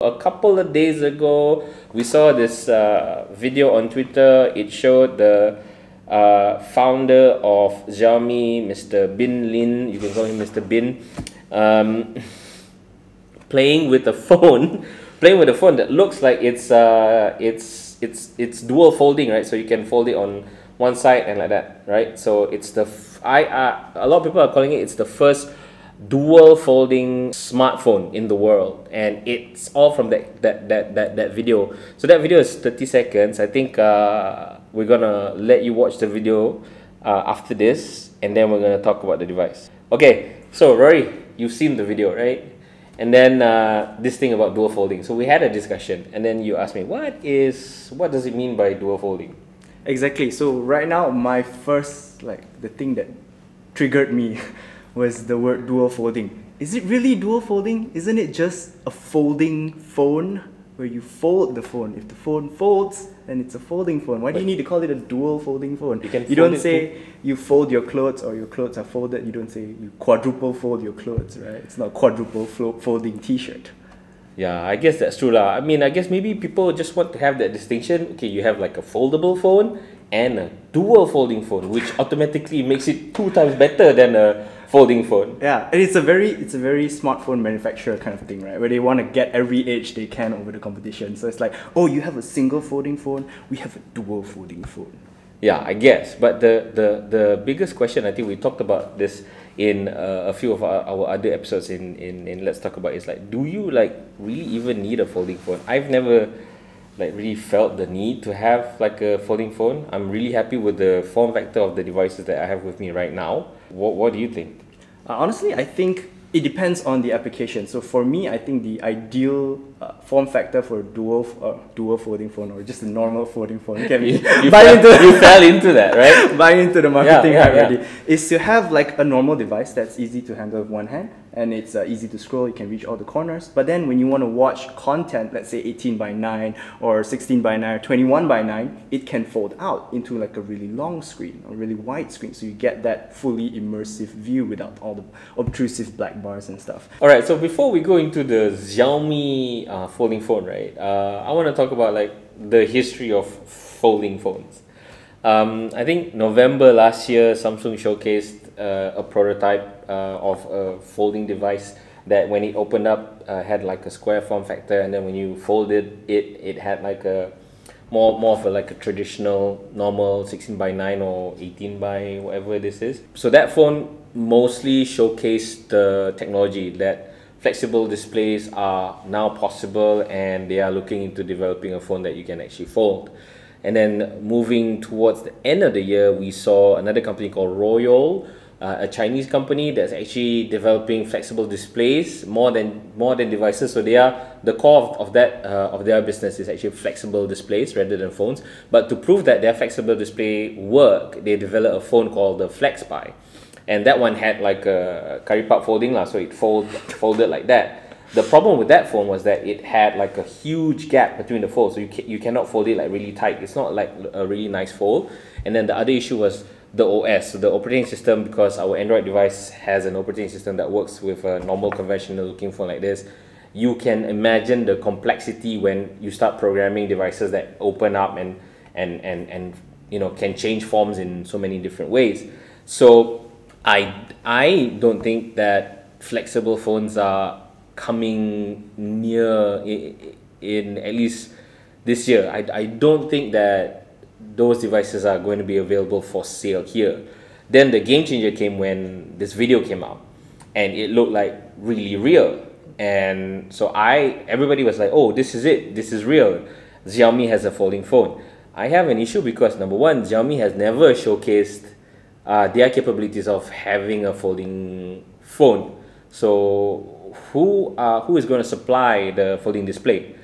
A couple of days ago, we saw this video on Twitter. It showed the founder of Xiaomi, Mr. Bin Lin, you can call him Mr. Bin, playing with a phone, that looks like it's dual folding, right? So you can fold it on one side and like that, right? So it's a lot of people are calling it's the first dual folding smartphone in the world, and it's all from that video. So that video is 30 seconds. I think we're gonna let you watch the video after this, and then we're gonna talk about the device. Okay, so Rory, you've seen the video, right? And then this thing about dual folding. So we had a discussion, and then you asked me, what does it mean by dual folding? Exactly. So right now, my first, the thing that triggered me was the word dual folding. Is it really dual folding? Isn't it just a folding phone where you fold the phone? If the phone folds, then it's a folding phone. Why do you need to call it a dual folding phone? You don't say you fold your clothes or your clothes are folded. You don't say you quadruple fold your clothes, right? It's not quadruple folding t-shirt. Yeah, I guess that's true lah. I mean, I guess maybe people just want to have that distinction. Okay, you have like a foldable phone and a dual folding phone, which automatically makes it 2 times better than a folding phone. Yeah, and it's a very smartphone manufacturer kind of thing, right? Where they want to get every edge they can over the competition. So it's like, oh, you have a single folding phone, we have a dual folding phone. Yeah, I guess. But the biggest question, I think we talked about this in a few of our other episodes in Let's Talk About, is like, do you really even need a folding phone? I've never really felt the need to have a folding phone. I'm really happy with the form factor of the devices that I have with me right now. What do you think? Honestly, I think it depends on the application. So for me, I think the ideal form factor for a dual folding phone, or just a normal folding phone, can be you fell into that, right? Buying into the marketing already, is to have a normal device that's easy to handle with one hand, and it's easy to scroll. You can reach all the corners. But then when you want to watch content, let's say 18:9 or 16:9 or 21:9, it can fold out into a really long screen or really wide screen, so you get that fully immersive view without all the obtrusive black bars and stuff. All right, so before we go into the Xiaomi folding phone, right, I want to talk about the history of folding phones. I think November last year, Samsung showcased a prototype of a folding device that, when it opened up, had a square form factor, and then when you folded it had a more of a traditional normal 16:9 or 18 by whatever this is. So that phone mostly showcased the technology that flexible displays are now possible, and they are looking into developing a phone that you can actually fold. And then moving towards the end of the year, we saw another company called Royal, a Chinese company that's actually developing flexible displays more than devices. So they are the core of their business is actually flexible displays rather than phones. But to prove that their flexible display work, they developed a phone called the FlexPi, and that one had a curry puff folding lah, so it folded like that. The problem with that phone was that it had a huge gap between the folds, so you cannot fold it really tight. It's not a really nice fold. And then the other issue was the OS, so the operating system, because our Android device has an operating system that works with a normal conventional looking phone like this. You can imagine the complexity when you start programming devices that open up and can change forms in so many different ways. So I don't think that flexible phones are coming near in at least this year. I don't think that those devices are going to be available for sale here. Then the game changer came when this video came out, and it looked really real. And so everybody was like, oh, this is it, this is real. Xiaomi has a folding phone. I have an issue because, number one, Xiaomi has never showcased their capabilities of having a folding phone. So who is going to supply the folding display?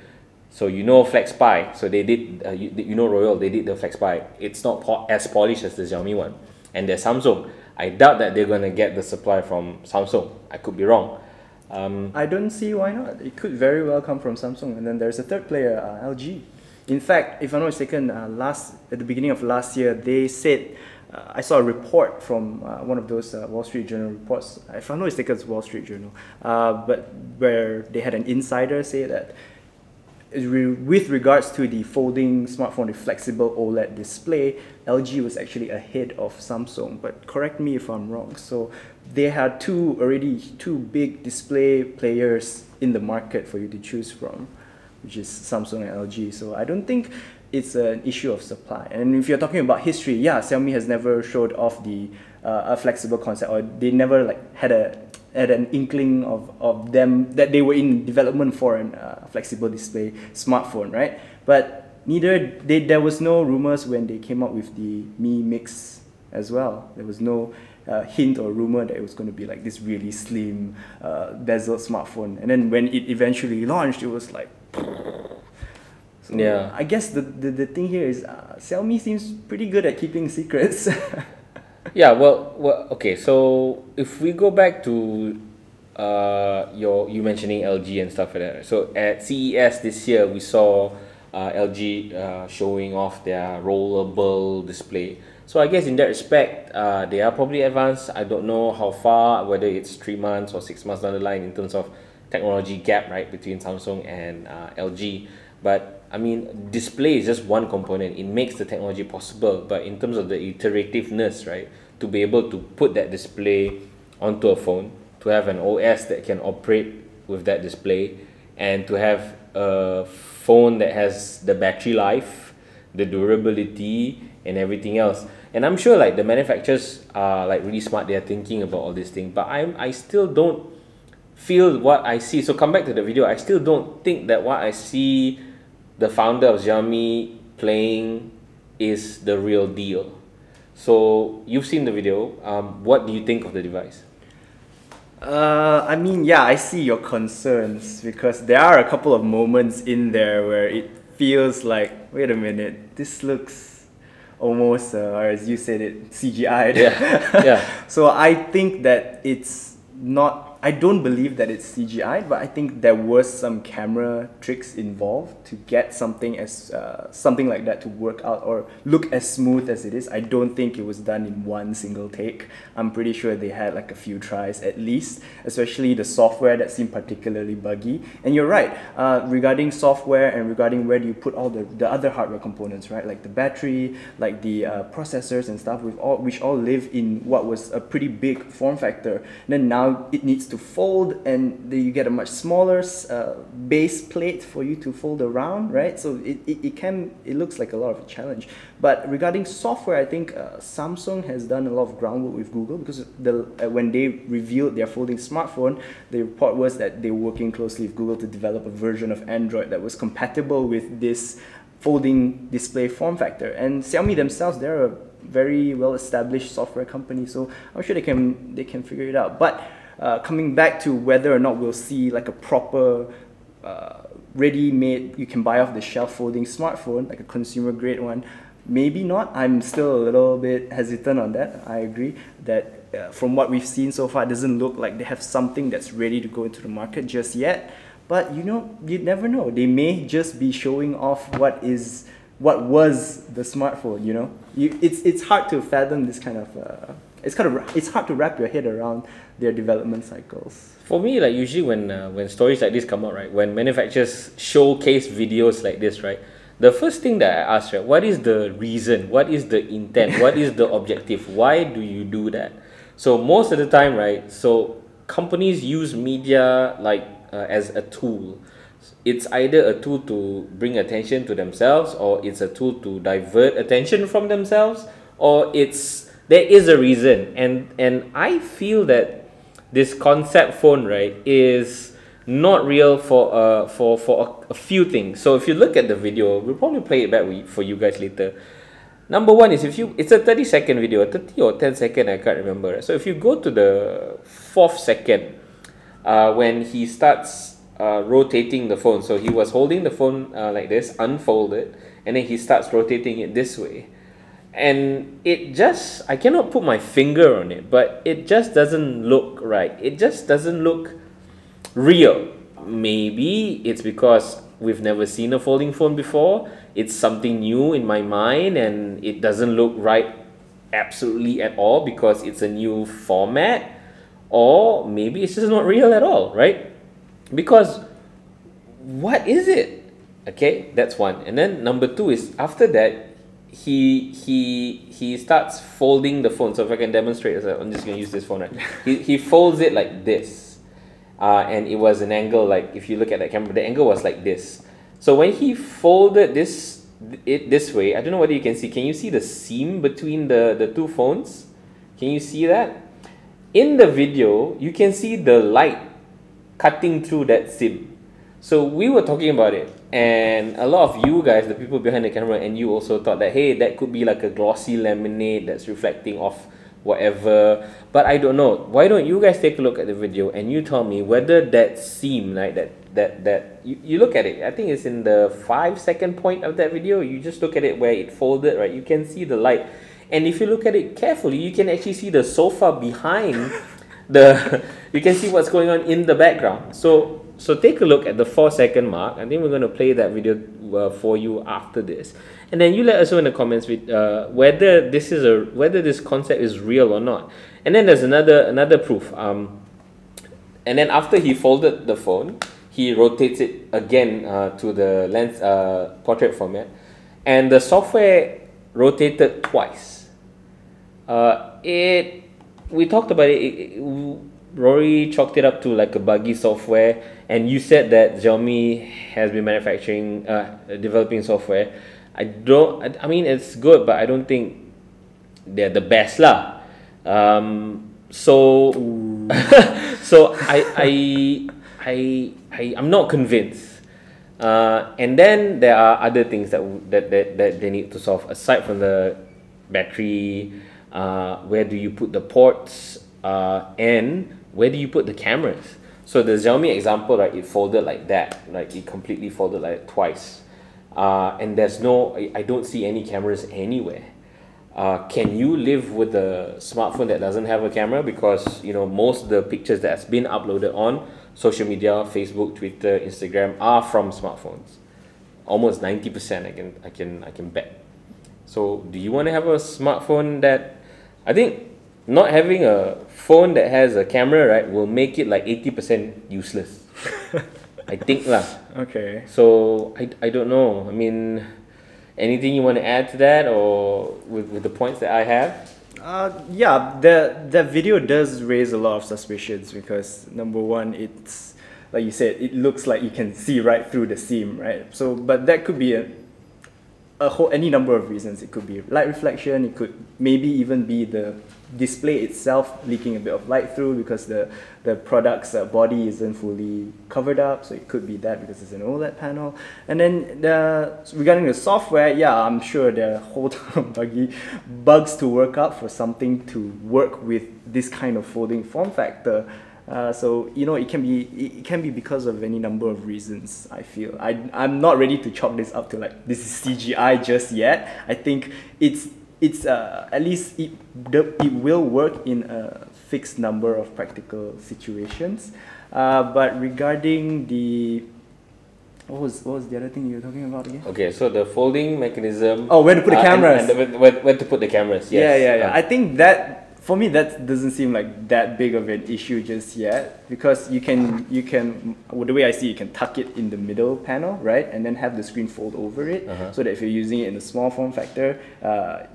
So FlexPi, so they did, Royal, they did the FlexPi. It's not as polished as the Xiaomi one. And there's Samsung. I doubt that they're going to get the supply from Samsung. I could be wrong. I don't see why not. It could very well come from Samsung. And then there's a third player, LG. In fact, if I'm not mistaken, at the beginning of last year, they said, I saw a report from one of those Wall Street Journal reports. If I'm not mistaken, it's Wall Street Journal, but where they had an insider say that with regards to the folding smartphone with flexible OLED display, LG was actually ahead of Samsung, but correct me if I'm wrong. So they had two big display players in the market for you to choose from, which is Samsung and LG. So I don't think it's an issue of supply. And if you're talking about history, yeah, Xiaomi has never showed off the a flexible concept, or they never like had an inkling of them that they were in development for a flexible display smartphone, right? But there was no rumors when they came out with the Mi Mix as well. There was no hint or rumor that it was going to be like this really slim bezel smartphone. And then when it eventually launched, it was like. So yeah. I guess the thing here is Xiaomi seems pretty good at keeping secrets. Yeah, well, okay. So if we go back to you mentioning LG and stuff like that. So at CES this year, we saw LG showing off their rollable display. So I guess in that respect, they are probably advanced. I don't know how far, whether it's 3 months or 6 months down the line in terms of technology gap, right, between Samsung and LG. But I mean, display is just one component. It makes the technology possible. But in terms of the iterativeness, right, to be able to put that display onto a phone, to have an OS that can operate with that display, and to have a phone that has the battery life, the durability, and everything else. And I'm sure like the manufacturers are like really smart. They are thinking about all these things. But I still don't feel what I see. So come back to the video. I still don't think that what I see the founder of Xiaomi playing is the real deal. So you've seen the video. What do you think of the device? I mean, yeah, I see your concerns because there are a couple of moments in there where it feels like, wait a minute, this looks almost, or as you said it, CGI'd. Yeah, yeah. So I think that it's not. I don't believe that it's CGI, but I think there was some camera tricks involved to get something like that to work out or look as smooth as it is. I don't think it was done in one single take. I'm pretty sure they had like a few tries at least, especially the software that seemed particularly buggy. And you're right, regarding software and regarding where do you put all the other hardware components, right? Like the battery, like the processors and stuff, which all live in what was a pretty big form factor. And then now it needs to fold, and then you get a much smaller base plate for you to fold around, right? So it looks like a lot of a challenge. But regarding software, I think Samsung has done a lot of groundwork with Google, because when they revealed their folding smartphone, the report was that they were working closely with Google to develop a version of Android that was compatible with this folding display form factor. And Xiaomi themselves, they're a very well-established software company, so I'm sure they can figure it out. But coming back to whether or not we'll see like a proper ready-made, you can buy off the shelf folding smartphone, like a consumer grade one, maybe not. I'm still a little bit hesitant on that. I agree that from what we've seen so far, it doesn't look like they have something that's ready to go into the market just yet. But you know, you never know. They may just be showing off what was the smartphone. You know, it's hard to fathom this kind of. It's hard to wrap your head around their development cycles. For me, like usually when stories like this come out, right, when manufacturers showcase videos like this, right, the first thing that I ask, right, what is the reason? What is the intent? What is the objective? Why do you do that? So most of the time, right, so companies use media like as a tool. It's either a tool to bring attention to themselves, or it's a tool to divert attention from themselves, or there is a reason. And I feel that this concept phone, right, is not real for a few things. So if you look at the video, we'll probably play it back for you guys later. Number one is, it's a 30-second video, 30 or 10-second, I can't remember. So if you go to the 4th second, when he starts rotating the phone, so he was holding the phone like this, unfolded, and then he starts rotating it this way. And I cannot put my finger on it, but it just doesn't look right. It just doesn't look real. Maybe it's because we've never seen a folding phone before. It's something new in my mind, and it doesn't look right absolutely at all because it's a new format. Or maybe it's just not real at all, right? Because what is it? Okay, that's one. And then number two is after that, he starts folding the phone. So if I can demonstrate, I'm just gonna use this phone, right? He folds it like this, and it was an angle like if you look at that camera, the angle was like this. So when he folded it this way, I don't know whether you can see. Can you see the seam between the two phones? Can you see that? In the video, you can see the light cutting through that seam. So we were talking about it, and a lot of you guys, the people behind the camera, and you also thought that, hey, that could be like a glossy laminate that's reflecting off whatever. But I don't know. Why don't you guys take a look at the video and you tell me whether that seam, like you look at it. I think it's in the 5-second point of that video. You just look at it where it folded, right? You can see the light. And if you look at it carefully, you can actually see the sofa behind you can see what's going on in the background. So take a look at the 4-second mark. I think we're going to play that video for you after this, and then you let us know in the comments with whether this concept is real or not. And then there's another proof. And then after he folded the phone, he rotates it again to the lens portrait format, and the software rotated twice. We talked about it. Rory chalked it up to like a buggy software, and you said that Xiaomi has been developing software. I mean, it's good, but I don't think they're the best lah. So I'm not convinced. And then there are other things that they need to solve aside from the battery. Where do you put the ports, and where do you put the cameras? So the Xiaomi example, right, it folded like that, like it completely folded like twice, and I don't see any cameras anywhere. Can you live with a smartphone that doesn't have a camera? Because most of the pictures that's been uploaded on social media, Facebook, Twitter, Instagram, are from smartphones. Almost 90%, I can bet. So do you want to have a smartphone that, I think not having a phone that has a camera, right, will make it like 80% useless. I think lah. Okay. So I don't know. I mean, anything you want to add to that, or with the points that I have? Yeah, that video does raise a lot of suspicions because number one, it's like you said, it looks like you can see right through the seam, right? So, but that could be any number of reasons. It could be light reflection. It could maybe even be the display itself leaking a bit of light through because the product's body isn't fully covered up. So it could be that because it's an OLED panel. And then regarding the software, yeah, I'm sure there are a whole ton of bugs to work out for something to work with this kind of folding form factor. So it can be because of any number of reasons. I feel I'm not ready to chalk this up to like this is CGI just yet. I think it's at least it will work in a fixed number of practical situations. But regarding the what was the other thing you were talking about again? Okay, so the folding mechanism. Oh, where to put the cameras? And where to put the cameras? Yes. Yeah. I think that. For me, that doesn't seem like that big of an issue just yet because you can well, the way I see it, you can tuck it in the middle panel, right, and then have the screen fold over it, so that if you're using it in a small form factor,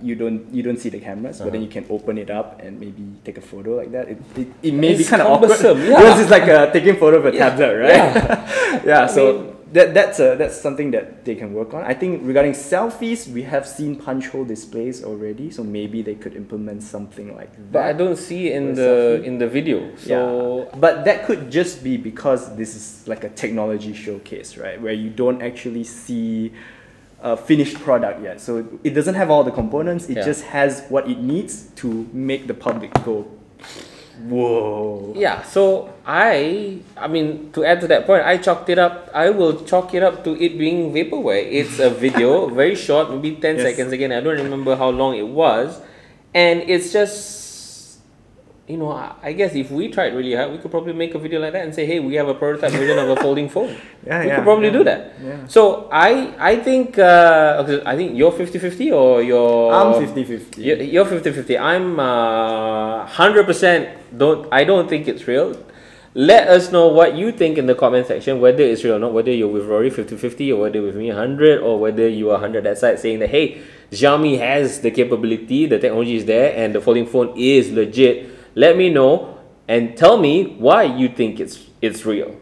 you don't see the cameras, but then you can open it up and maybe take a photo like that. It may be kind of awkward because it's like taking a photo of a tablet, right? Yeah. So that's something that they can work on. I think regarding selfies, we have seen punch hole displays already, so maybe they could implement something like that. But I don't see it in the video. So but that could just be because this is like a technology showcase, right? Where you don't actually see a finished product yet. So it doesn't have all the components. It just has what it needs to make the public go, whoa. Yeah, so I mean, to add to that point, I will chalk it up to it being vaporware. It's a video, very short, maybe 10 seconds again. I don't remember how long it was. And it's just, I guess if we tried really hard, we could probably make a video like that and say, hey, we have a prototype version of a folding phone. We could probably do that. Yeah. So I think I think you're 50-50 or you're... I'm 50-50. You're 50-50. I'm 100% I don't think it's real. Let us know what you think in the comment section, whether it's real or not, whether you're with Rory 50-50 or whether with me 100, or whether you are 100 that side saying that, hey, Xiaomi has the capability, the technology is there, and the folding phone is legit. Let me know and tell me why you think it's real.